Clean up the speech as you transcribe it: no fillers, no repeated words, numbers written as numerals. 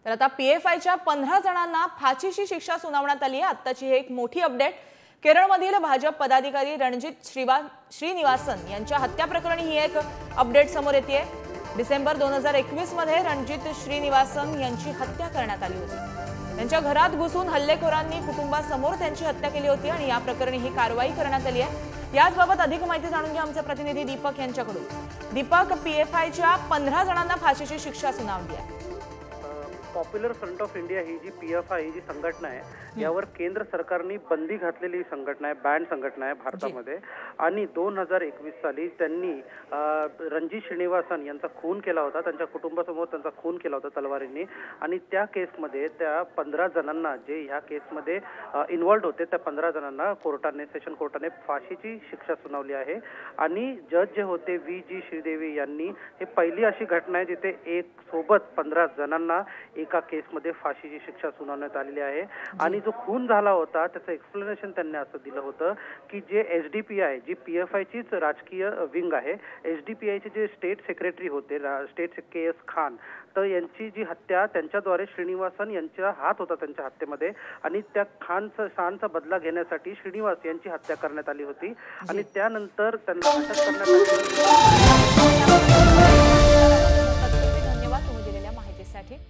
तर आता पीएफआयच्या 15 जणांना फाशीची शिक्षा सुनावण्यात आली आहे। आत्ताची ही एक मोठी अपडेट। केरळमधील भाजप पदाधिकारी रणजित श्रीनिवासन यांच्या हत्या प्रकरणी ही एक अपडेट समोर येते। डिसेंबर 2021 मध्ये रणजित श्रीनिवासन यांची हत्या करण्यात आली होती। त्यांच्या घरात घुसून हल्लेखोरांनी कुटुंबासमोर त्यांची हत्या केली होती आणि या प्रकरणी ही कारवाई करण्यात आली आहे। याबाबत अधिक माहिती जाणून घ्या आमचे प्रतिनिधी दीपक यांच्याकडून। दीपक, पीएफआयच्या 15 जणांना फाशीची शिक्षा सुनावली आहे। पॉप्युलर फ्रंट ऑफ इंडिया ही जी पीएफआय ही जी संघटना आहे यावर केंद्र सरकारने बंदी घातलेली संघटना आहे, बँड संघटना आहे भारतामध्ये। आणि 2021 साली त्यांनी रणजित श्रीनिवासन यांचा खून केला होता, त्यांच्या कुटुंबासमोर त्यांचा खून केला होता तलवारींनी। आणि त्या केसमध्ये त्या 15 जणांना जे ह्या केसमध्ये इन्व्हॉल्ड होते त्या 15 जणांना कोर्टाने, सेशन कोर्टाने फाशीची शिक्षा सुनावली आहे। आणि जज जे होते VG श्रीदेवी यांनी, हे पहिली अशी घटना आहे जिथे एक सोबत 15 जणांना एका केसमध्ये फाशीची शिक्षा सुनावण्यात आलेली आहे। आणि जो खून झाला होता त्याचं एक्सप्लेनेशन त्यांनी असं दिलं होतं की जे SDPI जी पीएफआयचीच राजकीय विंग आहे, SDPIचे जे स्टेट सेक्रेटरी होते स्टेट KS खान, तर यांची जी हत्या त्यांच्याद्वारे श्रीनिवासन यांचा हात होता त्यांच्या हत्येमध्ये। आणि त्या शानचा बदला घेण्यासाठी श्रीनिवास यांची हत्या करण्यात आली होती आणि त्यानंतर त्यांना अटक करण्यात आली। धन्यवाद तुम्ही दिलेल्या माहितीसाठी।